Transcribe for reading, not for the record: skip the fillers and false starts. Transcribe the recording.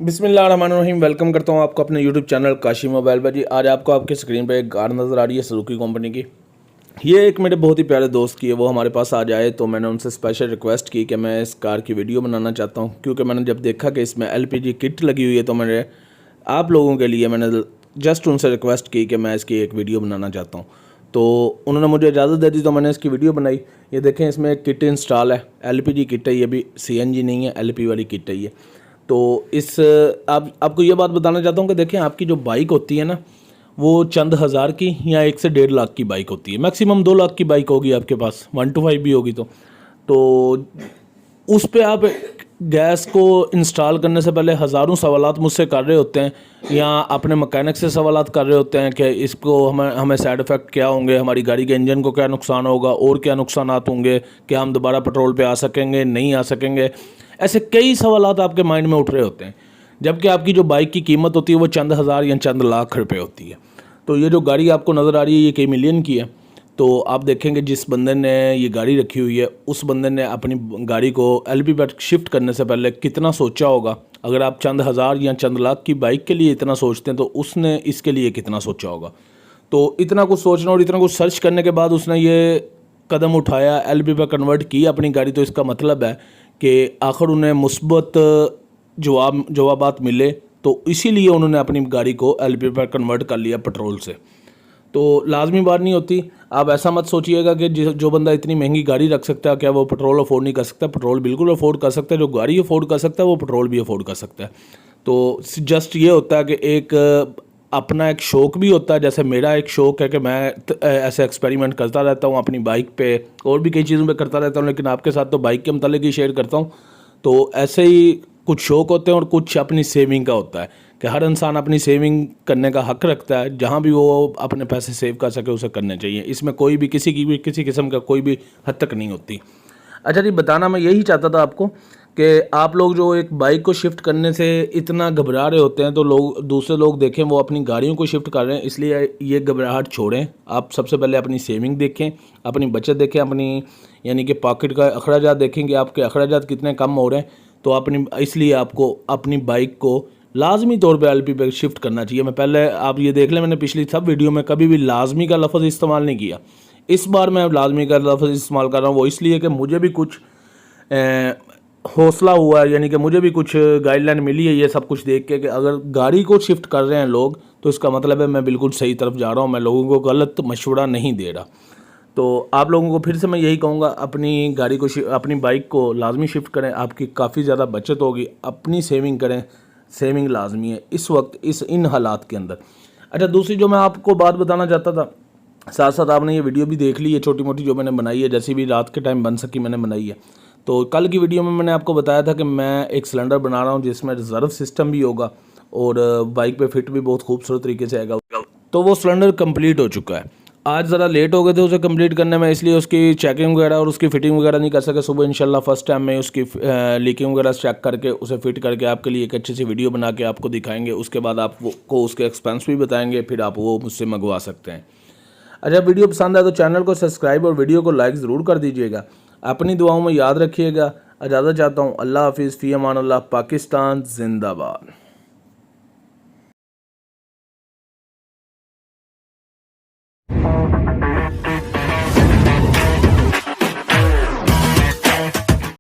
बिस्मिल्लाहिर्रहमानिर्रहीम। वेलकम करता हूँ आपको अपने यूट्यूब चैनल काशी मोबाइल पर। जी आज आपको आपकी स्क्रीन पर एक कार नज़र आ रही है सुजुकी कंपनी की। ये एक मेरे बहुत ही प्यारे दोस्त की है, वो हमारे पास आ जाए तो मैंने उनसे स्पेशल रिक्वेस्ट की कि मैं इस कार की वीडियो बनाना चाहता हूँ, क्योंकि मैंने जब देखा कि इसमें LPG किट लगी हुई है तो मैंने आप लोगों के लिए मैंने जस्ट उनसे रिक्वेस्ट की कि मैं इसकी एक वीडियो बनाना चाहता हूँ। तो उन्होंने मुझे इजाज़त दे दी तो मैंने इसकी वीडियो बनाई। ये देखें, इसमें एक किट इंस्टॉल है, LPG किट है, ये भी CNG नहीं है, LP वाली किट है ये। तो इस आपको ये बात बताना चाहता हूँ कि देखें, आपकी जो बाइक होती है ना, वो चंद हज़ार की या 1 से 1.5 लाख की बाइक होती है, मैक्सिमम 2 लाख की बाइक होगी आपके पास, 1 to 5 भी होगी। तो उस पे आप गैस को इंस्टॉल करने से पहले हज़ारों सवालात मुझसे कर रहे होते हैं, या अपने मैकेनिक से सवालात कर रहे होते हैं कि इसको हमें साइड इफ़ेक्ट क्या होंगे, हमारी गाड़ी के इंजन को क्या नुकसान होगा और क्या नुकसानात होंगे, क्या हम दोबारा पेट्रोल पे आ सकेंगे, नहीं आ सकेंगे। ऐसे कई सवालात आपके माइंड में उठ रहे होते हैं, जबकि आपकी जो बाइक की कीमत होती है वो चंद हज़ार या चंद लाख रुपए होती है। तो ये जो गाड़ी आपको नज़र आ रही है ये कई मिलियन की है। तो आप देखेंगे जिस बंदे ने ये गाड़ी रखी हुई है उस बंदे ने अपनी गाड़ी को LP पर शिफ्ट करने से पहले कितना सोचा होगा। अगर आप चंद हज़ार या चंद लाख की बाइक के लिए इतना सोचते हैं तो उसने इसके लिए कितना सोचा होगा। तो इतना कुछ सोचना और इतना कुछ सर्च करने के बाद उसने ये कदम उठाया, LP पर कन्वर्ट की अपनी गाड़ी। तो इसका मतलब है कि आखिर उन्हें मुस्बत जवाबात मिले, तो इसीलिए उन्होंने अपनी गाड़ी को LP पर कन्वर्ट कर लिया पेट्रोल से। तो लाजमी बात नहीं होती। आप ऐसा मत सोचिएगा कि जो बंदा इतनी महंगी गाड़ी रख सकता है क्या वो पेट्रोल अफोर्ड नहीं कर सकता। पेट्रोल बिल्कुल अफोर्ड कर सकता है, जो गाड़ी अफोर्ड कर सकता है वो पेट्रोल भी अफोर्ड कर सकता है। तो जस्ट ये होता है कि एक अपना एक शौक़ भी होता है, जैसे मेरा एक शौक़ है कि मैं ऐसे एक्सपेरिमेंट करता रहता हूँ अपनी बाइक पे, और भी कई चीज़ों पे करता रहता हूँ, लेकिन आपके साथ तो बाइक के मतलब ही शेयर करता हूँ। तो ऐसे ही कुछ शौक़ होते हैं और कुछ अपनी सेविंग का होता है कि हर इंसान अपनी सेविंग करने का हक़ रखता है। जहाँ भी वो अपने पैसे सेव कर सके उसे करने चाहिए। इसमें कोई भी किसी किस्म का कोई भी हद तक नहीं होती। अच्छा जी, बताना मैं यही चाहता था आपको कि आप लोग जो एक बाइक को शिफ्ट करने से इतना घबरा रहे होते हैं, तो दूसरे लोग देखें वो अपनी गाड़ियों को शिफ्ट कर रहे हैं, इसलिए ये घबराहट छोड़ें। आप सबसे पहले अपनी सेविंग देखें, अपनी बचत देखें, अपनी यानी कि पॉकेट का अखराजात देखें कि आपके अखराजात कितने कम हो रहे हैं। तो इसलिए आपको अपनी बाइक को लाजमी तौर पे LP पे शिफ्ट करना चाहिए। मैं पहले आप ये देख लें, मैंने पिछली सब वीडियो में कभी भी लाजमी का लफ्ज़ इस्तेमाल नहीं किया। इस बार मैं लाजमी का लफ्ज़ इस्तेमाल कर रहा हूँ, वो इसलिए कि मुझे भी कुछ हौसला हुआ है, यानी कि मुझे भी कुछ गाइडलाइन मिली है ये सब कुछ देख के कि अगर गाड़ी को शिफ्ट कर रहे हैं लोग तो इसका मतलब है मैं बिल्कुल सही तरफ जा रहा हूँ, मैं लोगों को गलत मशवरा नहीं दे रहा। तो आप लोगों को फिर से मैं यही कहूँगा, अपनी गाड़ी को अपनी बाइक को लाजमी शिफ्ट करें, आपकी काफ़ी ज़्यादा बचत होगी। अपनी सेविंग करें, सेविंग लाजमी है इस वक्त इन हालात के अंदर। अच्छा, दूसरी जो मैं आपको बात बताना चाहता था, साथ साथ आपने ये वीडियो भी देख ली है छोटी मोटी जो मैंने बनाई है, जैसी भी रात के टाइम बन सकी मैंने बनाई है। तो कल की वीडियो में मैंने आपको बताया था कि मैं एक सिलेंडर बना रहा हूँ जिसमें रिज़र्व सिस्टम भी होगा और बाइक पे फिट भी बहुत खूबसूरत तरीके से आएगा। तो वो सिलेंडर कंप्लीट हो चुका है। आज ज़रा लेट हो गए थे उसे कंप्लीट करने में, इसलिए उसकी चेकिंग वगैरह और उसकी फिटिंग वगैरह नहीं कर सके। सुबह इंशाल्लाह फर्स्ट टाइम में उसकी लीकिंग वगैरह चेक करके उसे फिट करके आपके लिए एक अच्छी सी वीडियो बना के आपको दिखाएंगे। उसके बाद आपको उसके एक्सपेंस भी बताएंगे, फिर आप वो मुझसे मंगवा सकते हैं। अच्छा, वीडियो पसंद आए तो चैनल को सब्सक्राइब और वीडियो को लाइक ज़रूर कर दीजिएगा। अपनी दुआओं में याद रखिएगा। इजाज़त चाहता हूँ। अल्लाह हाफिज़, फ़ी अमान अल्लाह। पाकिस्तान जिंदाबाद।